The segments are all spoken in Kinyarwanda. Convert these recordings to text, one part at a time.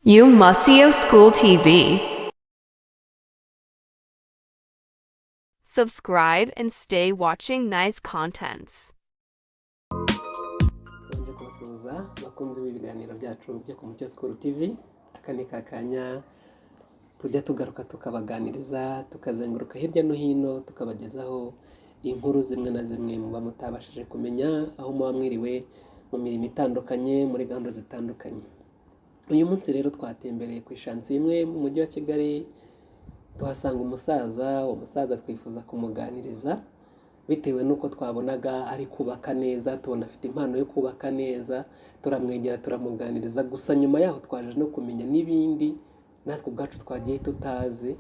You Museo School TV. Subscribe and stay watching nice contents. Tubanje kubasuhuza bakunze ibiganiro byacu byo ku Museo School TV. Aka ni kakanya tujya tugaruka tukabaganiriza tukazenguruka hirya no hino tukabagezaho inkuru zimwe na zimwe muba mutabashije kumenya aho muba mwiriwe mu mirimo itandukanye muri gahunda zitandukanye. Uyu munsi rero twatembereye ku ishansi imwe mu mujyi wa Kigali tuhasanga umusaza twifuza kumuganiriza bitewe nuko twabonaga ari kubaka neza, tubona afite impano yo kubaka neza, turamwegera turamuganiriza, gusa nyuma yaho twaje no kumenya n'ibindi natwe ubwacu twagiye tutazi,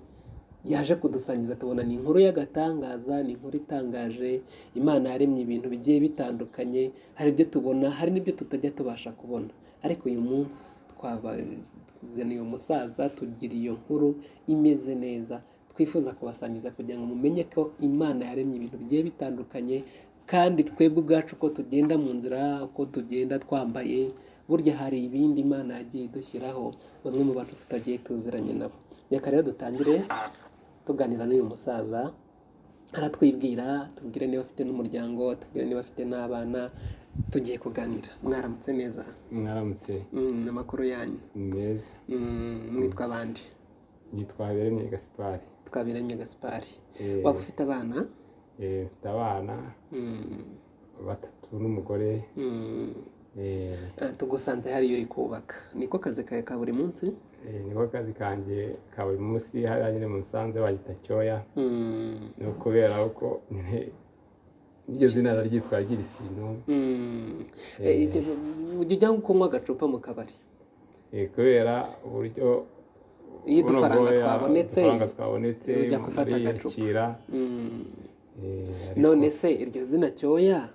yaje kudusangiza tubona ni inkuru y'agatangaza, ni inkuru itangaje. Imana yaremye ibintu bigiye bitandukanye, hari ibyo tubona hari n'ibyo tutajya tubasha kubona, ariko uyu munsi twabazaniye umusaza tugira iyo nkuru imeze neza twifuza kubasangiza kugira ngo mumenye ko Imana yaremye ibintu bigiye bitandukanye, kandi twebwe ubwacu ko tugenda mu nzira, ko tugenda twambaye, burya hari ibindi Imana yagiye idushyiraho bamwe mu bantu tutagiye tuziranye nabo. Reka rero dutangire tuganira n'uyu musaza, aratwibwira, tubwire niba afite n'umuryango, tubwire niba afite n'abana, tugiye kuganira. Mwaramutse neza? Mwaramutse. Amakuru yanyu? Meza. Mwitwa abandi? Nitwa Biremye Gaspard. Twabiremye Gaspard. Waba ufite abana? Mfite abana batatu n'umugore. Tugusanze hariya uri kubaka, niko kazi kawe ka buri munsi? Niko kazi kanjye ka buri munsi, hariya nyine Musanze bagita Cyoya. Ni ukubera ko iryo zina raryitwa ry'Irisino. Ujya kunywa agacupa mu kabari? Kubera uburyo iyo udufaranga twabonetse ujya gufata agacupa. None se iryo zina Cyoya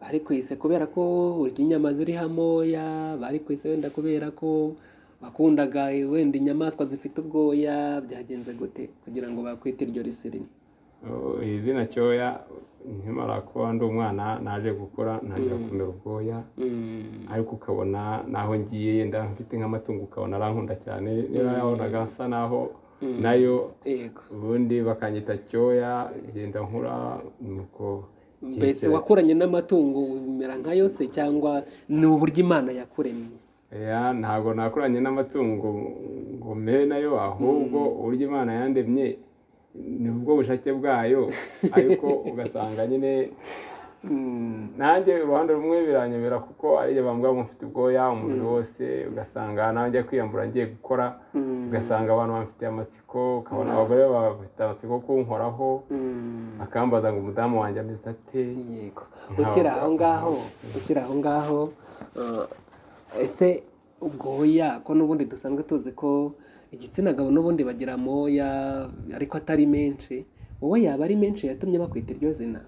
bari kwise kubera ko urya inyama ziri hamoya, bari kwise wenda kubera ko bakundaga wenda inyamaswa zifite ubwoya, byagenze gute kugira ngo bakwite iryo risiri? Izina Cyoya nkimara kuba ndi umwana naje gukura ntangira kumera ubwoya, ariko ukabona naho ngiye yenda mfite nk'amatungo ukabona arankunda cyane, yabonaga asa naho nayo ubundi bakanyita Cyoya, genda nkura nuko. Mbese wakuranye n'amatungo umera nka yose cyangwa ni uburyo Imana yakuremye? Ntabwo nakuranye n'amatungo ngo mere nayo, ahubwo uburyo Imana yandemye ni ubwo bushake bwayo, ariko ugasanga nyine nanjye uruhande rumwe biranyobera kuko ariyo bambwa mufite ubwoya umubiri wose, ugasanga nanjye kwiyambura ngiye gukora, ugasanga abantu bamfite amatsiko, ukabona abagore bafite amatsiko kunkoraho, akambaza ngo umudamu wanjye ameze ate. Yego, ukiri aho ngaho ese ubwoya ko n'ubundi dusanzwe tuzi ko igitsina gabo n'ubundi bagira amoya ariko atari menshi, wowe yaba ari menshi yatumye bakwita iryo zina?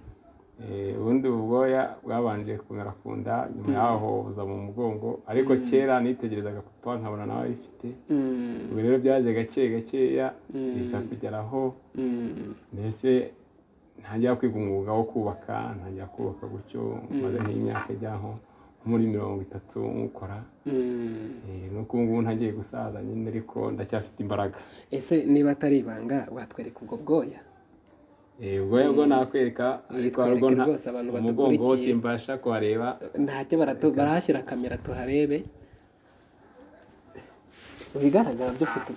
Ubundi ubwoya bwabanje kumera ku nda, nyuma yaho buza mu mugongo, ariko kera nitegerezaga papa nkabona nawe abifite. Ubu rero byaje gake gakeya biza kugeraho, mbese ntangira kwiga umwuga wo kubaka, ntangira kubaka gutyo, maze nk'imyaka ijyaho muri 30 nkukora. Nuko ubu ngubu ntagiye gusaza nyine, ariko ndacyafite imbaraga. Ese niba atari ibanga watwereka ubwo bwoya? Ubwoya bwo nakwereka, ariko rwose abantu umugongo wose mbasha kuhareba. Ntacyo barahashyira kamera tuharebe. Bigaragara byo ufite.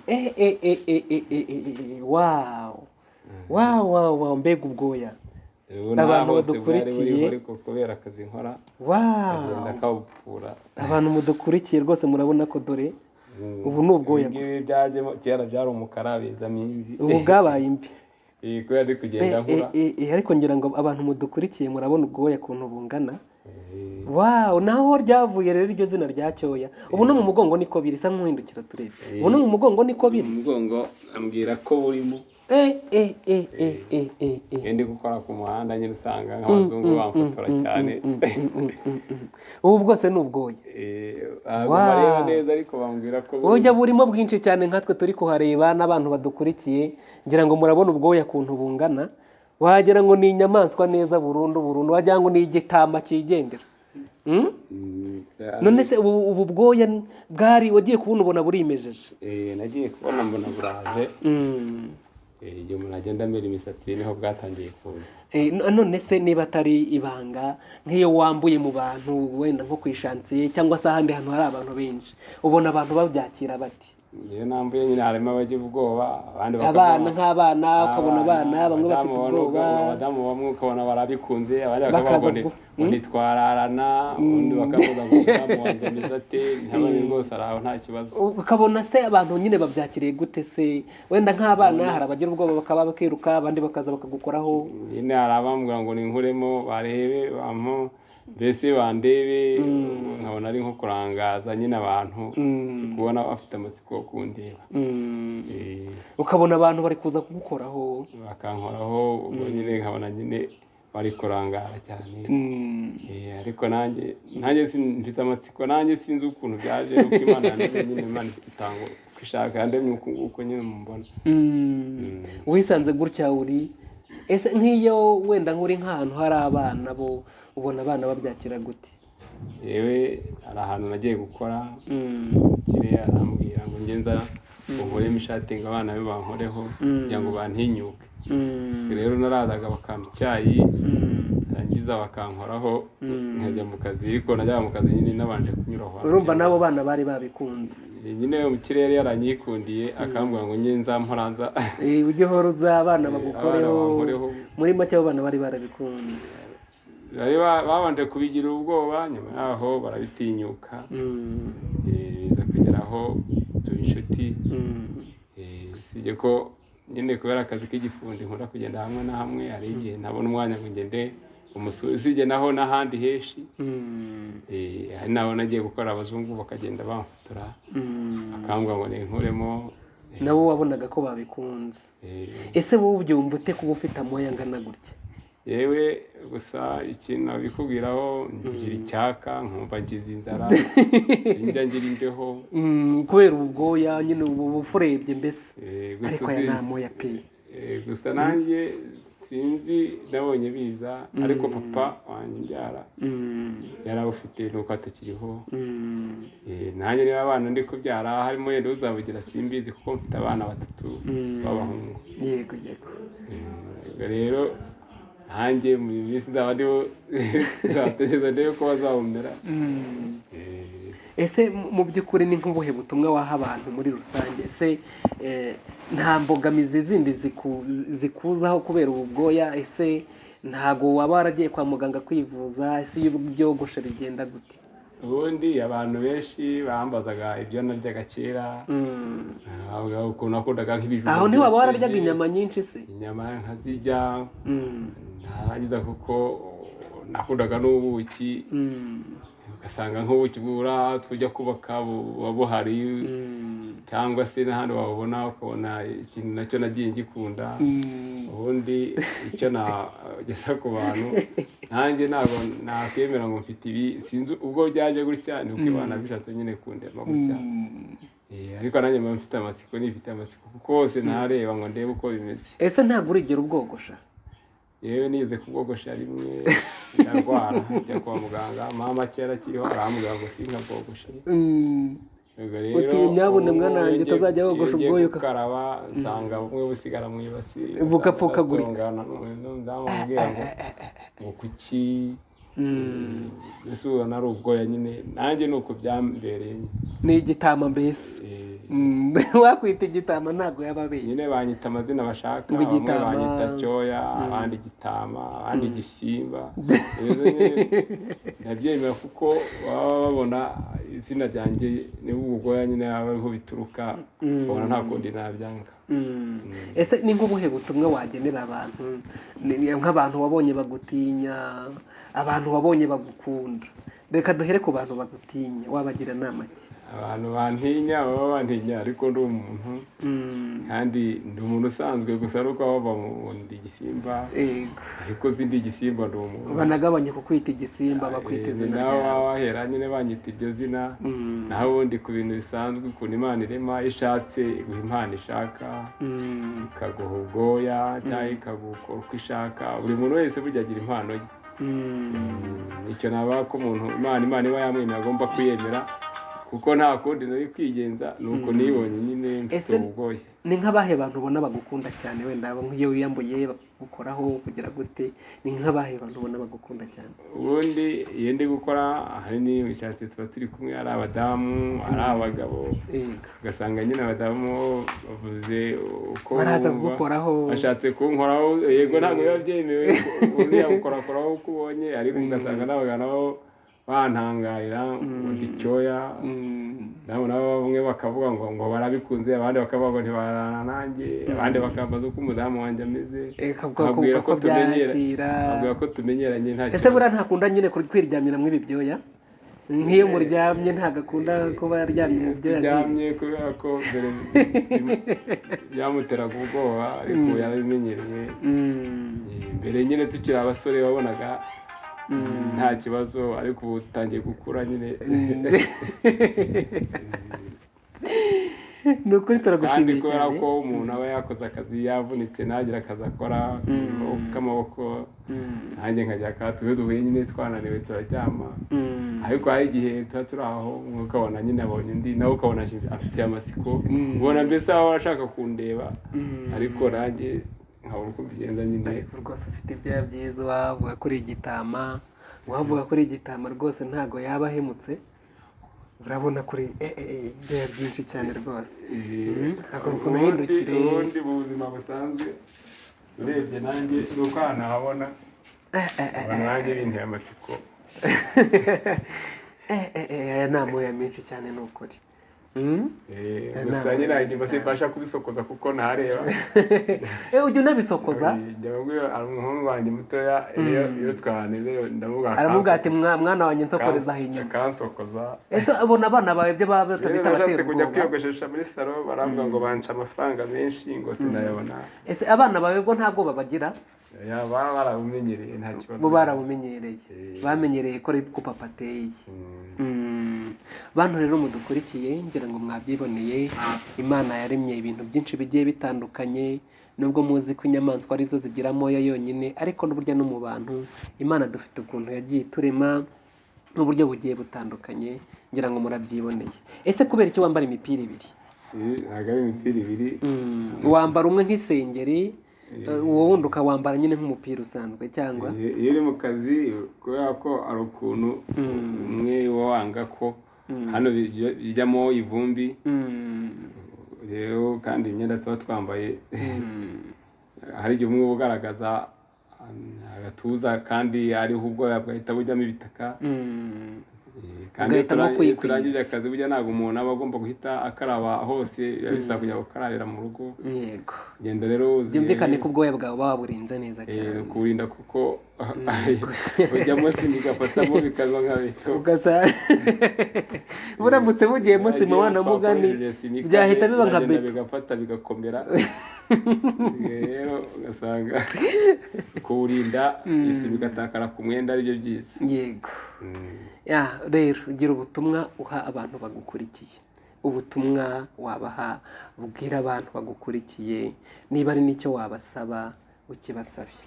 Wow, mbega ubwoya. Abantu badukurikiye ariko kubera akazi nkora, abantu mudukurikiye rwose murabona ko dore ubu ni ubwoya gusa. Byajemo kera byari umukara, bizamo imvi, ubu bwabaye imvi. Kubera ari kugenda nkura. Ariko ngira ngo abantu mudukurikiye murabona ubwoya kuntu bungana. Naho ryavuye rero iryo zina rya Cyoya. Ubu no mu mugongo niko biri, sa nk'uhindukira turebe. Ubu no mu mugongo niko biri. Mu mugongo ambwira ko burimo. Ndi gukora ku muhanda nyine usanga nk'abazungu bamfotora cyane. Ubu bwose ni ubwoya. Bareba neza ariko bambwira ko burya burimo bwinshi cyane, nkatwe turi kuhareba n'abantu badukurikiye, ngira ngo murabona ubwoya kuntu bungana, wagira ngo ni inyamaswa neza burundu, wagira ngo ni igitama cyigendera. none se ubu bwoya bwari wagiye kubona ubona burimejeje? nagiye kubona mbona buraje. Igihe umuntu agenda amera imisatsi niho bwatangiye kuza. None se niba atari ibanga, nk'iyo wambuye mu bantu wenda nko ku ishansiye cyangwa se ahandi hantu hari abantu benshi, ubona abantu babyakira bati? Iyo nambuye nyine harimo abagira ubwoba, abandi abana nk'abana ukabona abana bamwe bafite ubwoba, abadamu bamwe ukabona barabikunze, abandi bakavuga ngo ntitwararana, undi bakavuga ngo umudamu wanjye ameze ate, ntabandi rwose ari aho nta kibazo. Ukabona se abantu nyine babyakiriye gute se? Wenda nk'abana hari abagira ubwoba bakaba bakiruka, abandi bakaza bakagukoraho. Nyine hari abambwira ngo ninkuremo barebe bampo mbese bandebe, nkabona ari nko kurangaza nyine abantu, kubona bafite amatsiko yo kundeba. Ukabona abantu bari kuza kugukoraho, bakankoraho, ubwo nyine nkabona nyine bari kurangara cyane. Ariko nanjye mfite amatsiko, nanjye sinzi ukuntu byaje, uko Imana yandemye nyine, Imana itanga uko ishaka, yandemye uko nyine mubona. wisanze gutya uri ese nk'iyo wenda nk'uri nk'ahantu hari abana bo ubona abana babyakira gute? Yewe hari ahantu nagiye gukora, kiriya arambwira ngo ngenza nkoremo ishati ngo abana be bankoreho kugira ngo bantinyuke. Rero narazaga bakampa icyayi, barangiza bakankoraho, nkajya mu kazi. Ariko najyaga mu kazi nyine nabanje kunyuraho. Urumva nabo bana bari babikunze? Nyine mu kirere yaranyikundiye, akambwira ngo ngenza mporanza ujye uhora abana bagukoreho. Muri make abo bana bari barabikunze, babanje kubigira ubwoba, nyuma yaho barabitinyuka, biza kugeraho tuba inshuti. Sibye ko nyine kubera akazi k'igifundi nkunda kugenda hamwe na hamwe, hari igihe ntabona umwanya ngo ngende umusuri, sibye naho n'ahandi henshi. Hari naho nagiye gukora abazungu bakagenda bamfotora, akambwira ngo ninkuremo. nabo wabonaga ko babikunze. Ese wowe ubyumva ute kuba ufite amoya angana gutya? Yewe gusa ikintu nabikubwiraho, ngira icyaka, nkumva ngize inzara, sinjya ngira imbeho kubera ubwoya nyine ubu ufurebye mbese. Ariko aya nta moya pe. Gusa nanjye sinzi, nabonye biza, ariko papa wanjye mbyara yarabufite nuko atakiriho. Nanjye niba abana ndi kubyara harimo yenda uzabugira simbizi, kuko mfite abana 3 b'abahungu. Yego. Rero hanjye mu minsi nzaba ndiho zatekereza ndebe ko bazawumera. Ese mu by'ukuri ni nk'ubuhe butumwa waha abantu muri rusange? Ese nta mbogamizi zindi zikuzaho kubera ubu bwoya? Ese ntago waba waragiye kwa muganga kwivuza? Ese iyo byogoshe bigenda gute? Ubundi abantu benshi bambazaga ibyo naryaga kera, bavuga ukuntu nakundaga nk'ibijumba. Aho niho waba wararyaga inyama nyinshi se? Inyama nkazirya, ntarangiza kuko nakundaga n'ubuki. Ugasanga nk'ubuki bwura tujya kubaka buba buhari, cyangwa se n'ahandi wabona ukabona ikintu nacyo nagiye ngikunda. Ubundi icyo nageza ku bantu, nanjye ntabwo nakwemera ngo mfite ibi, sinzi ubwo byaje gutya, ni uko Imana bishatse nyine kundema gutya. Ariko nanjye mba mfite amatsiko, nifite amatsiko kuko hose ntareba ngo ndebe uko bimeze. Ese ntabwo urigera ubwogosha? Yewe nize kubwogosha rimwe, ndarwara njya kwa muganga, mama kera akiriho arambwira ngo sinkabwogoshe. Uti nyabune mwana wanjye utazajya wogosha ubwoya ukaraba, usanga bumwe busigara mu ibasi bugapfukagurika. Ndamubwira ngo kuki, ese ubona ari ubwoya nyine, nanjye nuko byambereye. Ni igitama mbese? Wakwita igitama ntabwo yaba abeshya. Nyine banyita amazina bashaka, bamwe banyita cyoya, abandi igitama, abandi igisimba. Ndabyemera kuko baba babona izina ryanjye niba ubwoya nyine aho bituruka, ubona nta kundi nabyanga. Ese ni nk'ubuhe butumwa wagenera abantu, nk'abantu wabonye bagutinya, abantu wabonye bagukunda? Reka duhere ku bantu bagutinya, wabagira inama ki? Abantu bantinya baba bantinya, ariko ndi umuntu, kandi ndi umuntu usanzwe, gusa ari uko baba mu ndi igisimba. Ariko zindi igisimba ndi umuntu. Banagabanye kukwita igisimba, bakwita izina ryawe. Naho bahera nyine banyita iryo zina, naho ubundi ku bintu bisanzwe, ukuntu Imana irema, ishatse iguha impano ishaka, ikaguha ubwoya cyangwa ikagukora uko ishaka. Buri muntu wese burya agira impano ye. icyo naba ko umuntu imana iba yamwemera agomba kuyemera kuko nta kundi nari kwigenza ni uko nibonye nyine mfite ubugoye. Ni nk'abahe bantu ubona bagukunda cyane wenda nk'iyo wiyambuye bagukoraho kugira gute, ni nk'abahe bantu ubona bagukunda cyane? Ubundi iyo ndi gukora ahanini bishatse tuba turi kumwe, ari abadamu ari abagabo, ugasanga nyine abadamu bavuze uko baraza kugukoraho, bashatse kunkoraho, yego ntabwo biba byemewe ubundi yagukorakoraho uko ubonye, ariko ugasanga n'abagabo nabo bantangarira ngo icyoya, nabo bamwe bakavuga ngo barabikunze, abandi bakavuga ngo ntibarana nanjye, abandi bakambaza uko umudamu wanjye ameze, abwira ko tumenyeranye nta kibazo. Ese buriya ntakunda nyine kwiryamira muri ibi byoya? Nk'iyo muryamye ntabwo akunda kuba yaryamye mu byoya? Turyamye kubera ko mbere byamuteraga ubwoba, ariko yarabimenyereye. Mbere nyine tukiri abasore wabonaga nta kibazo, ariko ubu utangiye gukura nyine. Ni ukuri turagushimiye cyane. Kandi kubera ko umuntu aba yakoze akazi yavunitse ntagire akazi akora k'amaboko, nanjye nkajya tuba duhuye nyine twananiwe turaryama, ariko hari igihe tuba turi aho ukabona nyine abonye undi, nawe ukabona afite amasiko, ubona mbese aba ashaka kundeba, ariko nanjye nkabona uko mbigenza nyine. Ariko rwose ufite ibyoya byiza, wavuga kuri igitama, wavuga kuri igitama rwose ntabwo yaba ahemutse, urabona kuri ibyoya byinshi cyane rwose. Ukuntu ahindukire ubundi mu buzima busanzwe urebye nanjye ni uko ahantu habona nanjye binteye amatsiko. Aya ni amoya menshi cyane ni ukuri. Gusa nyine ntabwo mbasha kubisokoza kuko ntareba. Ujya unabisokoza? Hari umuhungu wanjye mutoya, iyo twaneze aramubwira ati mwana wanjye nsokoreza aho inyuma, akansokoza. Ese abona abana bawe ibyo baba batabita batera ubwoba? Kujya kwiyogoshesha muri salo baravuga ngo banca amafaranga menshi ngo sinayabona. Ese abana bawe bwo ntabwo babagira? Baba barabumenyereye nta kibazo. Bo barabumenyereye, bamenyereye ko ari ko papa ateye. Bantu rero mudukurikiye, ngira ngo mwabyiboneye, Imana yaremye ibintu byinshi bigiye bitandukanye, nubwo muzi ko inyamaswa arizo zigira amoya yonyine, ariko n'uburyo no mu bantu Imana dufite ukuntu yagiye iturema n'uburyo bugiye butandukanye, ngira ngo murabyiboneye. Ese kubera iki wambara imipira ibiri? Ntabwo ari imipira ibiri. Wambara umwe nk'isengeri, uwo wundi ukawambara nyine nk'umupira usanzwe cyangwa? Iyo uri mu kazi kubera ko ari ukuntu umwe wanga ko hano bijyamo ivumbi, rero kandi imyenda tuba twambaye hari igihe umwe ugaragaza agatuza kandi hariho ubwoya bwahita bujyamo ibitaka, kandi turangije akazi burya ntabwo umuntu aba agomba guhita akaraba hose, biba bisaba kujya gukarabira mu rugo. Yego, genda rero byumvikane ko ubwoya bwawe buba burinze neza cyane, kurinda kuko ujyamo sima igafatamo bikaza nka beto, buramutse bugiyemo sima wana mugani byahita biba nka beto, bigafata bigakomera. Rero ugasanga kuwurinda isima igatakara ku mwenda aribyo byiza. Yego. Rero ugira ubutumwa uha abantu bagukurikiye, ubutumwa wabaha ubwira abantu bagukurikiye, niba ari n'icyo wabasaba ukibasabye.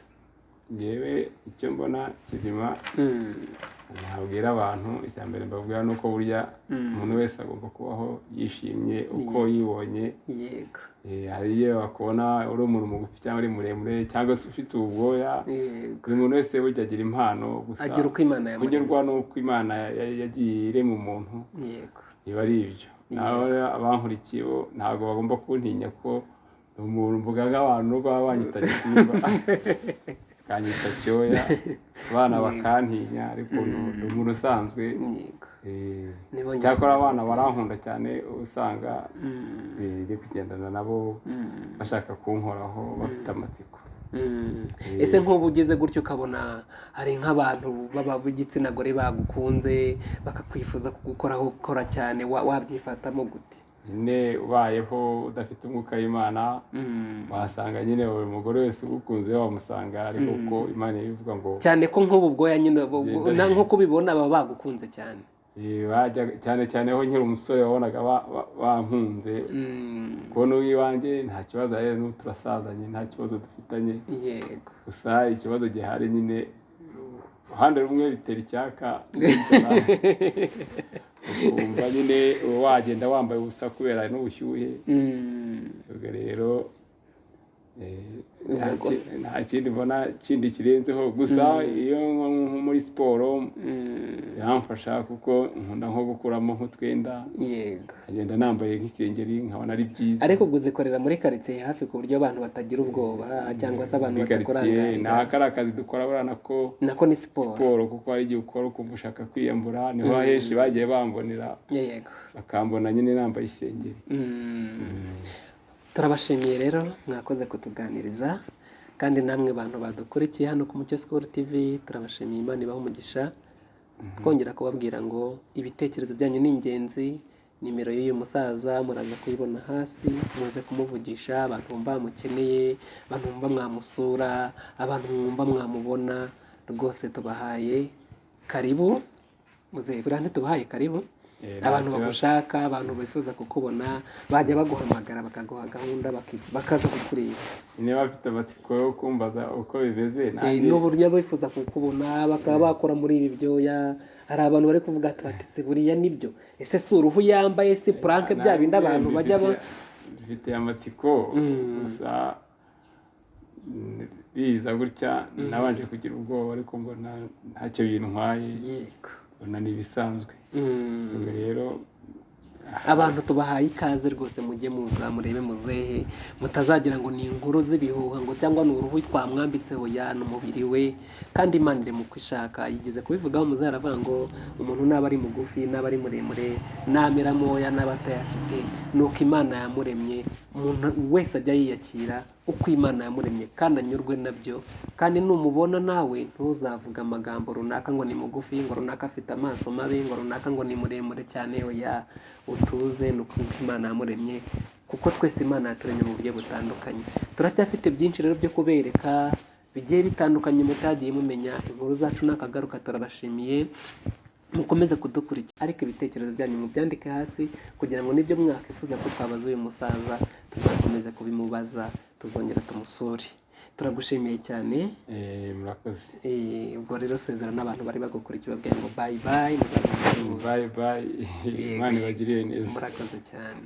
Yewe icyo mbona kizima nabwira abantu, icya mbere mbabwira ni uko burya umuntu wese agomba kubaho yishimye uko yibonye. Yego. Hari iyo wakubona uri umuntu mugufi cyangwa uri muremure cyangwa se ufite ubwoya, buri muntu wese burya agira impano, gusa agira uko Imana yamuremye, kugerwa n'uko Imana yagiye irema umuntu. Yego. Biba ari ibyo. Naho abankurikiye bo ntabwo bagomba kuntinya ko umuntu mvuga nk'abantu nubwo baba banyita gisimba kanyita cyoya, abana bakantinya, ariko ni umuntu usanzwe. Cyakora abana barankunda cyane, usanga biri kugendana nabo bashaka kunkoraho bafite amatsiko. Ese nk'ubu ugeze gutyo ukabona hari nk'abantu b'igitsina gore bagukunze bakakwifuza kugukoraho gukora cyane, wabyifatamo gute? Nyine ubayeho udafite umwuka w'Imana, wasanga nyine buri mugore wese ugukunze wamusanga, ariko ko Imana ivuga ngo cyane ko nk'ubu bwoya nyine nk'uko ubibona baba bagukunze cyane. Cyane cyane aho nkiri umusore wabonaga bankunze, kubona uw'iwanjye nta kibazo, rero turasazanye nta kibazo dufitanye. Yego. Gusa ikibazo gihari nyine uruhande rumwe bitera icyaka ukumva nyine wagenda wambaye ubusa kubera n'ubushyuhe. ubwo rero nta kindi mbona kindi kirenzeho gusa iyo nko muri siporo biramfasha kuko nkunda nko gukuramo nk'utwenda yego nkagenda nambaye nk'isengeri nkabona ari byiza. ariko ubwo uzikorera muri karitsiye hafi ku buryo abantu batagira ubwoba cyangwa se abantu batakurangarira. nta kari akazi dukora buriya nako ni siporo kuko hari igihe ukora ukumva ushaka kwiyambura niho henshi bagiye bambonera yego bakambona nyine nambaye isengeri. turabashimiye rero mwakoze kutuganiriza kandi namwe bantu badukurikiye hano ku Mucyo School TV turabashimiye. Imana ibahe umugisha. twongera kubabwira ngo ibitekerezo byanyu ni ingenzi. nimero y'uyu musaza muraza kuyibona hasi, muze kumuvugisha abantu bumva mukeneye, abantu bumva mwamusura, abantu bumva mwamubona. rwose tubahaye karibu muze burande tubahaye karibu. abantu bagushaka, abantu bifuza kukubona bajya baguhamagara bakaguha gahunda bakaza kukureba. niba bafite amatsiko yo kumbaza uko bimeze n'uburyo bifuza kukubona bakaba bakora muri ibi byoya. hari abantu bari kuvuga ati se buriya nibyo, ese si uruhu yambaye, si puranke bya bindi abantu bajya bifite amatsiko gusa biza gutya nabanje kugira ubwoba ariko mbona ntacyo bintwaye. yego mbona ni ibisanzwe. rero abantu tubahaye ikaze rwose, mujye muza murebe muzehe, mutazagira ngo ni inkuru z'ibihuha ngo cyangwa ni uruhu twamwambitseho yana umubiri we. kandi Imana iri mu kwishaka yigeze kubivugaho. muzehe aravuga ngo umuntu naba ari mugufi naba ari muremure namera moya naba atayafite nuko Imana yamuremye. umuntu wese ajya yiyakira uko Imana yamuremye kandi anyurwe nabyo. kandi numubona nawe ntuzavuga amagambo runaka ngo ni mugufi, ngo runaka afite amaso mabi, ngo runaka ngo ni muremure cyane. oya, utuze nuko Imana yamuremye, kuko twese Imana yaturemye mu buryo butandukanye. turacyafite byinshi rero byo kubereka bigiye bitandukanye mutagiye mumenya. inkuru zacu nakagaruka. turabashimiye, mukomeze kudukurikira, ariko ibitekerezo byanyu mubyandike hasi kugira ngo nibyo mwakwifuza ko twabaza uyu musaza tuzakomeze kubimubaza, tuzongera tumusure. turagushimiye cyane. murakoze. ubwo rero sezera n'abantu bari bagukurikiye babwira ngo bye bye. bye bye. Imana ibagiriye neza. murakoze cyane.